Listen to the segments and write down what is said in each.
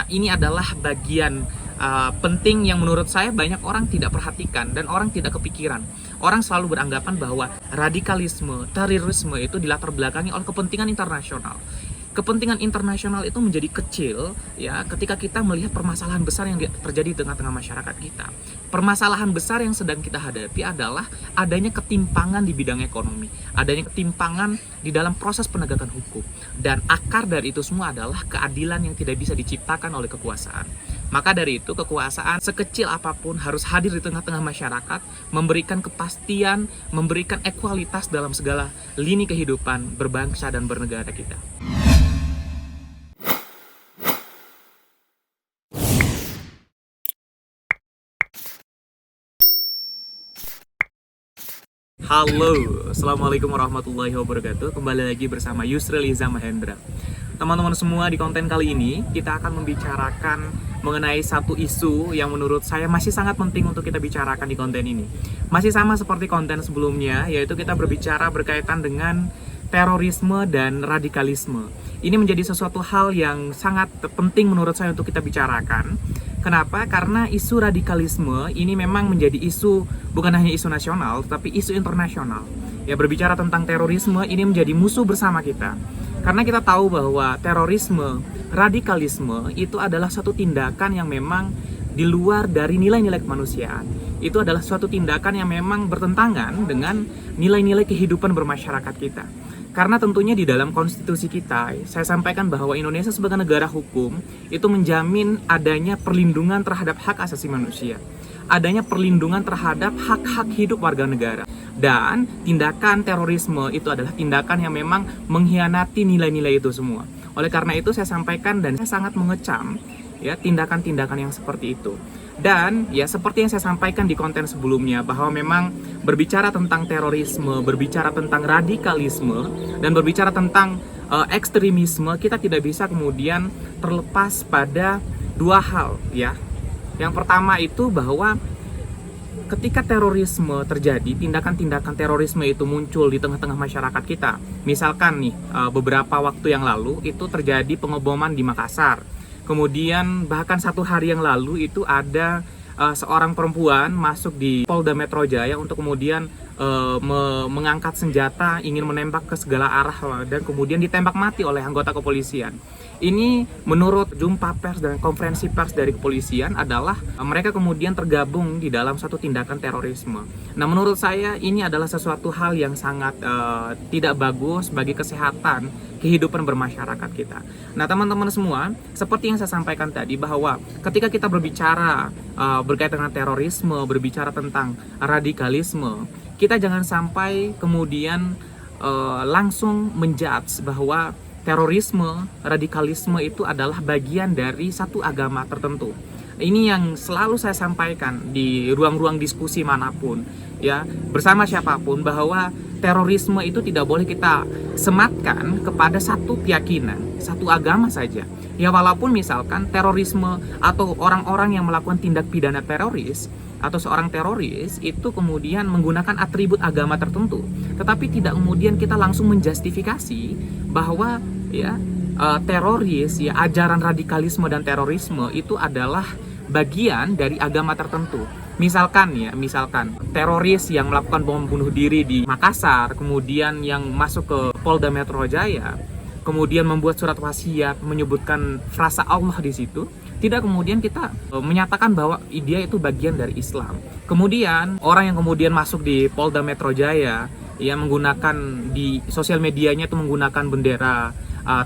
Ini adalah bagian penting yang menurut saya banyak orang tidak perhatikan dan orang tidak kepikiran. Orang selalu beranggapan bahwa radikalisme, terorisme itu dilatar belakangi oleh kepentingan internasional. Kepentingan internasional itu menjadi kecil ya ketika kita melihat permasalahan besar yang terjadi di tengah-tengah masyarakat kita. Permasalahan besar yang sedang kita hadapi adalah adanya ketimpangan di bidang ekonomi, adanya ketimpangan di dalam proses penegakan hukum, dan akar dari itu semua adalah keadilan yang tidak bisa diciptakan oleh kekuasaan. Maka dari itu kekuasaan sekecil apapun harus hadir di tengah-tengah masyarakat, memberikan kepastian, memberikan ekualitas dalam segala lini kehidupan berbangsa dan bernegara kita. Halo, Assalamualaikum warahmatullahi wabarakatuh. Kembali lagi bersama Yusril Iza Mahendra. Teman-teman semua, di konten kali ini kita akan membicarakan mengenai satu isu yang menurut saya masih sangat penting untuk kita bicarakan di konten ini. Masih sama seperti konten sebelumnya, yaitu kita berbicara berkaitan dengan terorisme dan radikalisme. Ini menjadi sesuatu hal yang sangat penting menurut saya untuk kita bicarakan. Kenapa? Karena isu radikalisme ini memang menjadi isu bukan hanya isu nasional, tapi isu internasional. Ya, berbicara tentang terorisme ini menjadi musuh bersama kita. Karena kita tahu bahwa terorisme, radikalisme itu adalah satu tindakan yang memang di luar dari nilai-nilai kemanusiaan. Itu adalah suatu tindakan yang memang bertentangan dengan nilai-nilai kehidupan bermasyarakat kita. Karena tentunya di dalam konstitusi kita, saya sampaikan bahwa Indonesia sebagai negara hukum itu menjamin adanya perlindungan terhadap hak asasi manusia, adanya perlindungan terhadap hak-hak hidup warga negara. Dan tindakan terorisme itu adalah tindakan yang memang mengkhianati nilai-nilai itu semua. Oleh karena itu saya sampaikan dan saya sangat mengecam ya tindakan-tindakan yang seperti itu. Dan ya seperti yang saya sampaikan di konten sebelumnya, bahwa memang berbicara tentang terorisme, berbicara tentang radikalisme, dan berbicara tentang ekstremisme, kita tidak bisa kemudian terlepas pada dua hal ya. Yang pertama itu bahwa ketika terorisme terjadi, tindakan-tindakan terorisme itu muncul di tengah-tengah masyarakat kita. Misalkan nih, beberapa waktu yang lalu itu terjadi pengeboman di Makassar. Kemudian bahkan satu hari yang lalu itu ada seorang perempuan masuk di Polda Metro Jaya untuk kemudian mengangkat senjata, ingin menembak ke segala arah dan kemudian ditembak mati oleh anggota kepolisian. Ini menurut jumpa pers dan konferensi pers dari kepolisian adalah mereka kemudian tergabung di dalam satu tindakan terorisme. Nah, menurut saya ini adalah sesuatu hal yang sangat tidak bagus bagi kesehatan kehidupan bermasyarakat kita. Nah, teman-teman semua, seperti yang saya sampaikan tadi bahwa ketika kita berbicara berkaitan dengan terorisme, berbicara tentang radikalisme, kita jangan sampai kemudian langsung menjudge bahwa terorisme, radikalisme itu adalah bagian dari satu agama tertentu. Ini yang selalu saya sampaikan di ruang-ruang diskusi manapun, ya, bersama siapapun, bahwa terorisme itu tidak boleh kita sematkan kepada satu keyakinan, satu agama saja. Ya, walaupun misalkan terorisme atau orang-orang yang melakukan tindak pidana teroris atau seorang teroris itu kemudian menggunakan atribut agama tertentu, tetapi tidak kemudian kita langsung menjustifikasi bahwa ya teroris, ya ajaran radikalisme dan terorisme itu adalah bagian dari agama tertentu. Misalkan teroris yang melakukan bom bunuh diri di Makassar, kemudian yang masuk ke Polda Metro Jaya, kemudian membuat surat wasiat menyebutkan frasa Allah di situ, tidak kemudian kita menyatakan bahwa dia itu bagian dari Islam. Kemudian orang yang kemudian masuk di Polda Metro Jaya, ya menggunakan di sosial medianya itu menggunakan bendera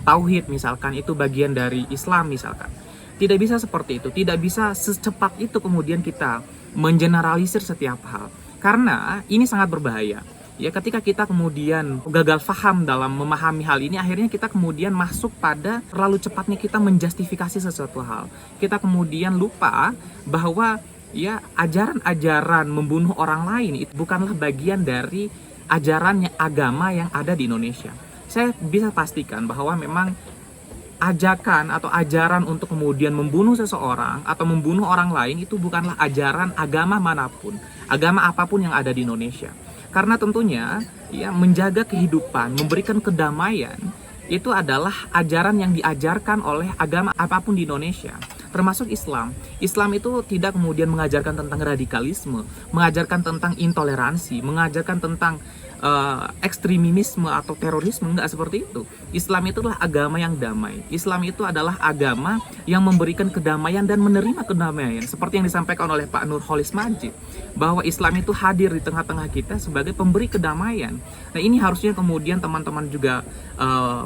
tauhid misalkan, itu bagian dari Islam misalkan. Tidak bisa seperti itu, tidak bisa secepat itu kemudian kita mengeneralisir setiap hal, karena ini sangat berbahaya. Ya, ketika kita kemudian gagal paham dalam memahami hal ini, akhirnya kita kemudian masuk pada terlalu cepatnya kita menjustifikasi sesuatu hal. Kita kemudian lupa bahwa ya ajaran-ajaran membunuh orang lain itu bukanlah bagian dari ajarannya agama yang ada di Indonesia. Saya bisa pastikan bahwa memang ajakan atau ajaran untuk kemudian membunuh seseorang atau membunuh orang lain itu bukanlah ajaran agama manapun, agama apapun yang ada di Indonesia. Karena tentunya ya menjaga kehidupan, memberikan kedamaian itu adalah ajaran yang diajarkan oleh agama apapun di Indonesia, termasuk Islam. Islam itu tidak kemudian mengajarkan tentang radikalisme, mengajarkan tentang intoleransi, mengajarkan tentang ekstremisme atau terorisme, enggak seperti itu. Islam itu adalah agama yang damai. Islam itu adalah agama yang memberikan kedamaian dan menerima kedamaian, seperti yang disampaikan oleh Pak Nurholis Majid, bahwa Islam itu hadir di tengah-tengah kita sebagai pemberi kedamaian. Nah, ini harusnya kemudian teman-teman juga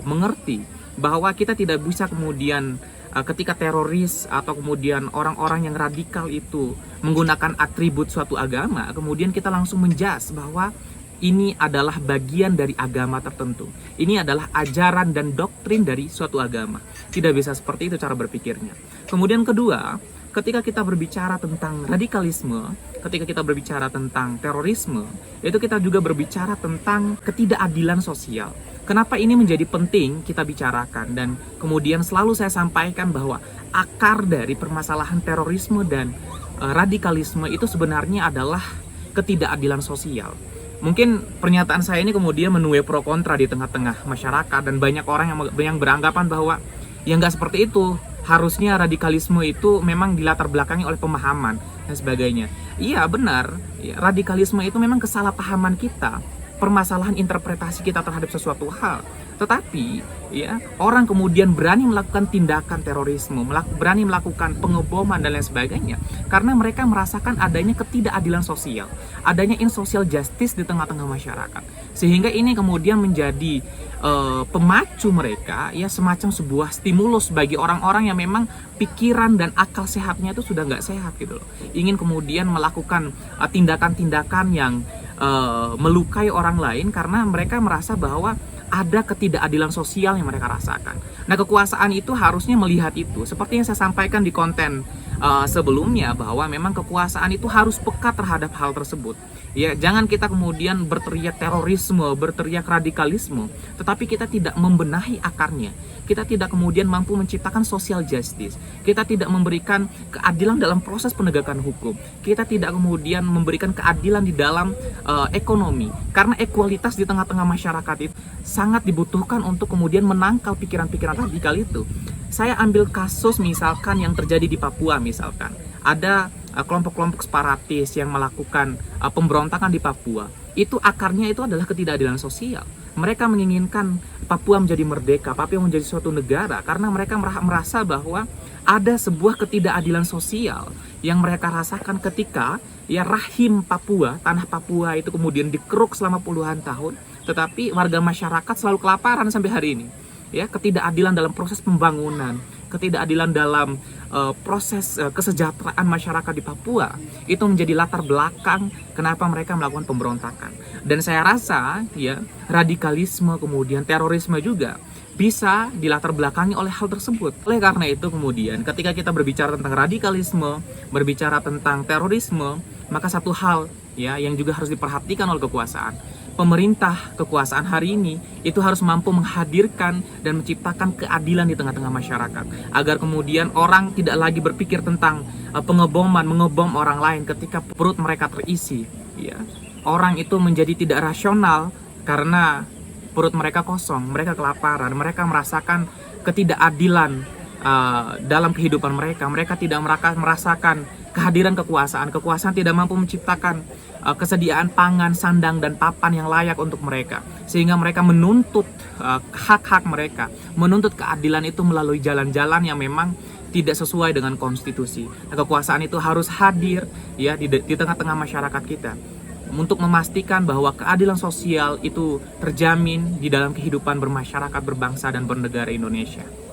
mengerti bahwa kita tidak bisa kemudian ketika teroris atau kemudian orang-orang yang radikal itu menggunakan atribut suatu agama, kemudian kita langsung menjas bahwa ini adalah bagian dari agama tertentu. Ini adalah ajaran dan doktrin dari suatu agama. Tidak bisa seperti itu cara berpikirnya. Kemudian kedua, ketika kita berbicara tentang radikalisme, ketika kita berbicara tentang terorisme, itu kita juga berbicara tentang ketidakadilan sosial. Kenapa ini menjadi penting kita bicarakan, dan kemudian selalu saya sampaikan bahwa akar dari permasalahan terorisme dan radikalisme itu sebenarnya adalah ketidakadilan sosial. Mungkin pernyataan saya ini kemudian menuai pro kontra di tengah-tengah masyarakat, dan banyak orang yang beranggapan bahwa ya nggak seperti itu. Harusnya radikalisme itu memang dilatar belakangi oleh pemahaman dan sebagainya. Iya benar, ya, radikalisme itu memang kesalahpahaman kita, permasalahan interpretasi kita terhadap sesuatu hal. Tetapi ya, orang kemudian berani melakukan tindakan terorisme, berani melakukan pengeboman dan lain sebagainya karena mereka merasakan adanya ketidakadilan sosial, adanya insocial justice di tengah-tengah masyarakat. Sehingga ini kemudian menjadi pemacu mereka, ya, semacam sebuah stimulus bagi orang-orang yang memang pikiran dan akal sehatnya itu sudah nggak sehat gitu loh. Ingin kemudian melakukan tindakan-tindakan yang melukai orang lain karena mereka merasa bahwa ada ketidakadilan sosial yang mereka rasakan. Nah, kekuasaan itu harusnya melihat itu. Seperti yang saya sampaikan di konten sebelumnya, bahwa memang kekuasaan itu harus peka terhadap hal tersebut. Ya, jangan kita kemudian berteriak terorisme, berteriak radikalisme, tetapi kita tidak membenahi akarnya. Kita tidak kemudian mampu menciptakan social justice. Kita tidak memberikan keadilan dalam proses penegakan hukum. Kita tidak kemudian memberikan keadilan di dalam ekonomi. Karena ekualitas di tengah-tengah masyarakat itu sangat dibutuhkan untuk kemudian menangkal pikiran-pikiran radikal itu. Saya ambil kasus misalkan yang terjadi di Papua misalkan. Ada kelompok-kelompok separatis yang melakukan pemberontakan di Papua. Itu akarnya itu adalah ketidakadilan sosial. Mereka menginginkan Papua menjadi merdeka, Papua menjadi suatu negara, karena mereka merasa bahwa ada sebuah ketidakadilan sosial yang mereka rasakan ketika ya rahim Papua, tanah Papua itu kemudian dikeruk selama puluhan tahun, tetapi warga masyarakat selalu kelaparan sampai hari ini. Ya, ketidakadilan dalam proses pembangunan, ketidakadilan dalam proses kesejahteraan masyarakat di Papua itu menjadi latar belakang kenapa mereka melakukan pemberontakan. Dan saya rasa ya, radikalisme kemudian terorisme juga bisa dilatar belakangi oleh hal tersebut. Oleh karena itu kemudian ketika kita berbicara tentang radikalisme, berbicara tentang terorisme, maka satu hal ya yang juga harus diperhatikan oleh kekuasaan. Pemerintah kekuasaan hari ini itu harus mampu menghadirkan dan menciptakan keadilan di tengah-tengah masyarakat, agar kemudian orang tidak lagi berpikir tentang pengeboman, mengebom orang lain ketika perut mereka terisi. Ya. Orang itu menjadi tidak rasional karena perut mereka kosong, mereka kelaparan, mereka merasakan ketidakadilan dalam kehidupan mereka. Mereka tidak merasakan kehadiran kekuasaan. Kekuasaan tidak mampu menciptakan kesediaan pangan, sandang, dan papan yang layak untuk mereka. Sehingga mereka menuntut hak-hak mereka, menuntut keadilan itu melalui jalan-jalan yang memang tidak sesuai dengan konstitusi. Nah, kekuasaan itu harus hadir ya di tengah-tengah masyarakat kita untuk memastikan bahwa keadilan sosial itu terjamin di dalam kehidupan bermasyarakat, berbangsa, dan bernegara Indonesia.